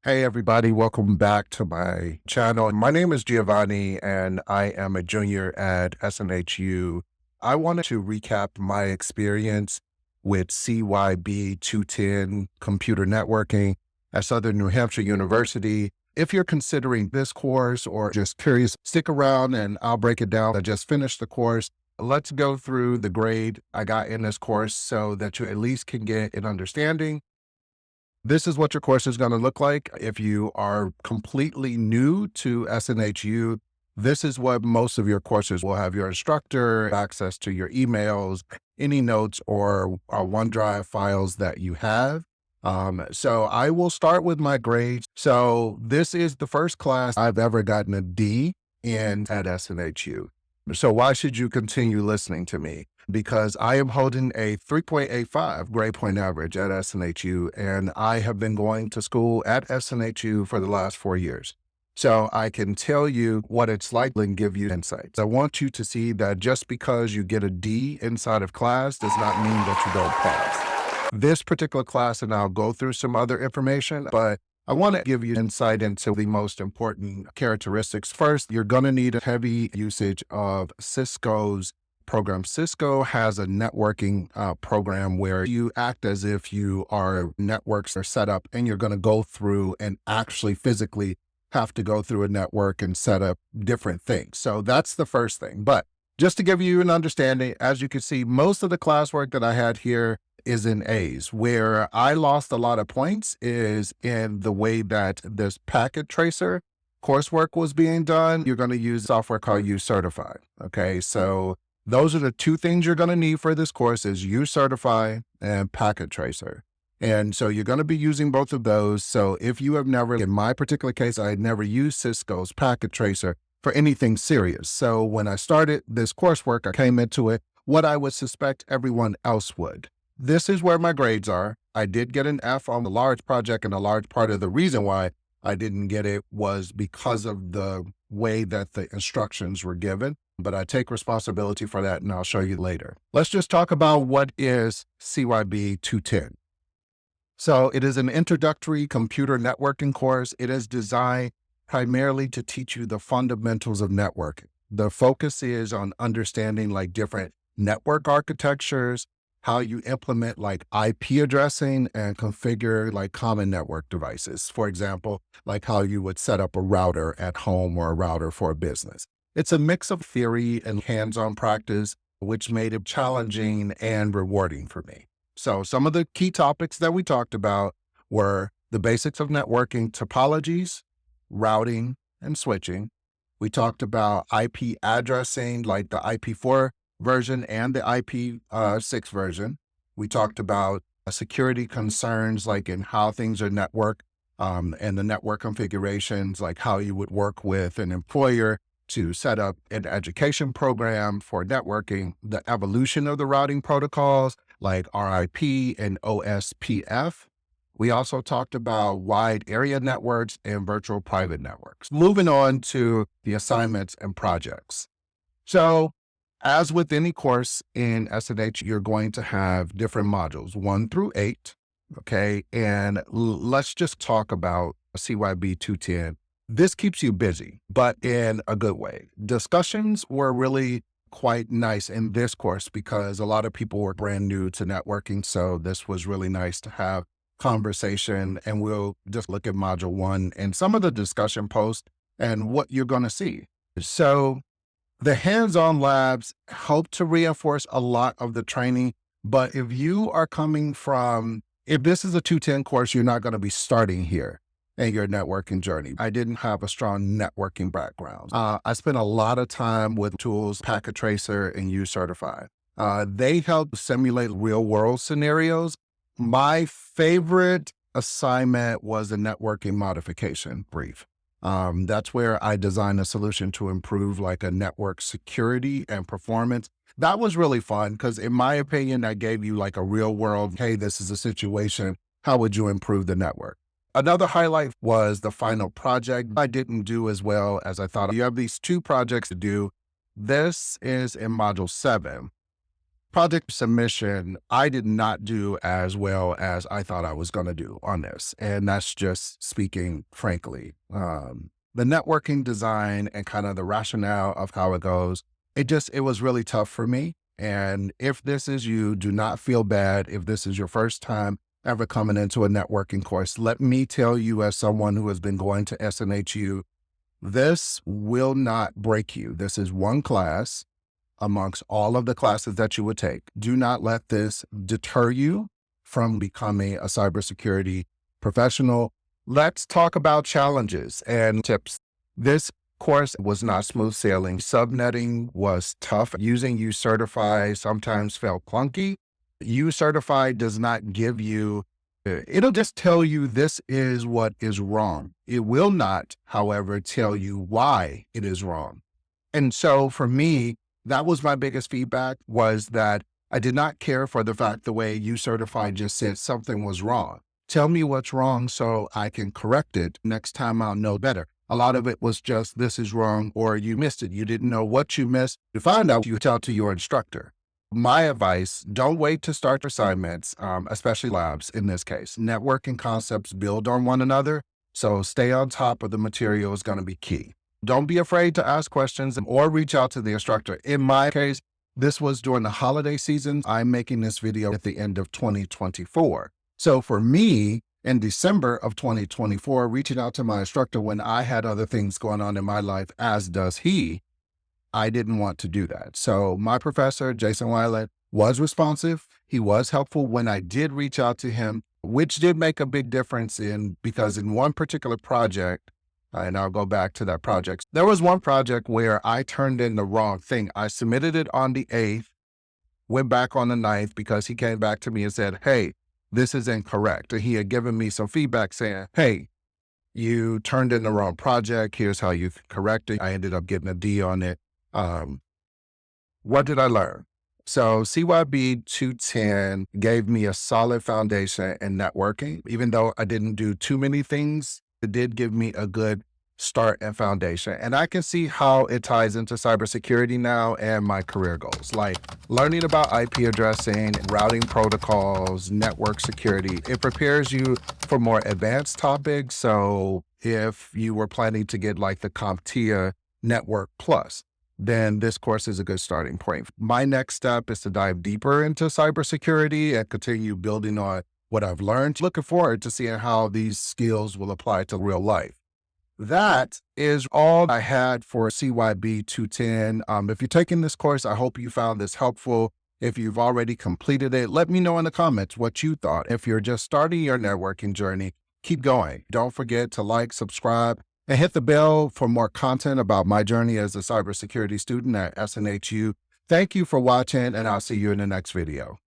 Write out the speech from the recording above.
Hey everybody, welcome back to my channel. My name is Giovanni and I am a junior at SNHU. I wanted to recap my experience with CYB-210 computer networking at Southern New Hampshire University. If you're considering this course or just curious, stick around and I'll break it down. I just finished the course. Let's go through the grade I got in this course so that you at least can get an understanding. This is what your course is going to look like. If you are completely new to SNHU, this is what most of your courses will have: your instructor, access to your emails, any notes or OneDrive files that you have. So I will start with my grades. So this is the first class I've ever gotten a D in at SNHU. So why should you continue listening to me? Because I am holding a 3.85 grade point average at SNHU, and I have been going to school at SNHU for the last 4 years. So I can tell you what it's like and give you insights. I want you to see that just because you get a D inside of class does not mean that you don't pass. This particular class, and I'll go through some other information, but I want to give you insight into the most important characteristics. First, you're going to need a heavy usage of Cisco's program. Cisco has a networking program where you act as if you are networks are set up and you're going to go through and actually physically have to go through a network and set up different things. So that's the first thing. But just to give you an understanding, as you can see, most of the classwork that I had here is in A's. Where I lost a lot of points is in the way that this packet tracer coursework was being done. You're going to use software called U-Certify. Okay, so those are the two things you're going to need for this course: is U-Certify and packet tracer. And so you're going to be using both of those. So if you have never, in my particular case, I had never used Cisco's packet tracer for anything serious. So when I started this coursework, I came into it what I would suspect everyone else would. This is where my grades are. I did get an F on the large project, and a large part of the reason why I didn't get it was because of the way that the instructions were given. But I take responsibility for that, and I'll show you later. Let's just talk about what is CYB-210. So it is an introductory computer networking course. It is designed primarily to teach you the fundamentals of networking. The focus is on understanding like different network architectures, how you implement like IP addressing and configure like common network devices. For example, like how you would set up a router at home or a router for a business. It's a mix of theory and hands-on practice, which made it challenging and rewarding for me. So some of the key topics that we talked about were the basics of networking, topologies, routing, and switching. We talked about IP addressing, like the IP4 version and the IP6 version. We talked about security concerns, like in how things are networked, and the network configurations, like how you would work with an employer to set up an education program for networking, the evolution of the routing protocols like RIP and OSPF. We also talked about wide area networks and virtual private networks. Moving on to the assignments and projects. So as with any course in SNH, you're going to have different modules, 1 through 8. Okay. And let's just talk about CYB-210. This keeps you busy, but in a good way. Discussions were really quite nice in this course because a lot of people were brand new to networking. So this was really nice to have conversation, and we'll just look at module 1 and some of the discussion posts and what you're going to see. So the hands-on labs help to reinforce a lot of the training, but if you are coming from, if this is a 210 course, you're not going to be starting here in your networking journey. I didn't have a strong networking background. I spent a lot of time with tools, Packet Tracer and U-Certify. They help simulate real-world scenarios. My favorite assignment was a networking modification brief. That's where I designed a solution to improve like a network security and performance. That was really fun because in my opinion, that gave you like a real world, hey, this is a situation. How would you improve the network? Another highlight was the final project. I didn't do as well as I thought. You have these 2 projects to do. This is in module 7. project submission, I did not do as well as I thought I was going to do on this. And that's just speaking frankly. The networking design and kind of the rationale of how it goes, it was really tough for me. And if this is you, do not feel bad. If this is your first time ever coming into a networking course, let me tell you, as someone who has been going to SNHU, this will not break you. This is one class amongst all of the classes that you would take. Do not let this deter you from becoming a cybersecurity professional. Let's talk about challenges and tips. This course was not smooth sailing. Subnetting was tough. Using uCertify sometimes felt clunky. uCertify does not give you, it'll just tell you this is what is wrong. It will not, however, tell you why it is wrong. And so for me, that was my biggest feedback, was that I did not care for the fact the way uCertify just said something was wrong. Tell me what's wrong so I can correct it. Next time I'll know better. A lot of it was just, this is wrong, or you missed it. You didn't know what you missed. To find out, you tell to your instructor. My advice, don't wait to start your assignments, especially labs in this case. Networking concepts build on one another, so stay on top of the material is going to be key. Don't be afraid to ask questions or reach out to the instructor. In my case, this was during the holiday season. I'm making this video at the end of 2024. So for me, in December of 2024, reaching out to my instructor when I had other things going on in my life, as does he, I didn't want to do that. So my professor, Jason Weiland, was responsive. He was helpful when I did reach out to him, which did make a big difference because in one particular project, and I'll go back to that project. There was one project where I turned in the wrong thing. I submitted it on the 8th, went back on the 9th because he came back to me and said, hey, this is incorrect. And he had given me some feedback saying, hey, you turned in the wrong project. Here's how you correct it. I ended up getting a D on it. What did I learn? So CYB-210 gave me a solid foundation in networking. Even though I didn't do too many things, it did give me a good start and foundation. And I can see how it ties into cybersecurity now and my career goals, like learning about IP addressing, routing protocols, network security. It prepares you for more advanced topics. So if you were planning to get like the CompTIA Network Plus, then this course is a good starting point. My next step is to dive deeper into cybersecurity and continue building on what I've learned. Looking forward to seeing how these skills will apply to real life. That is all I had for CYB-210. If you're taking this course, I hope you found this helpful. If you've already completed it, let me know in the comments what you thought. If you're just starting your networking journey, keep going. Don't forget to like, subscribe, and hit the bell for more content about my journey as a cybersecurity student at SNHU. Thank you for watching, and I'll see you in the next video.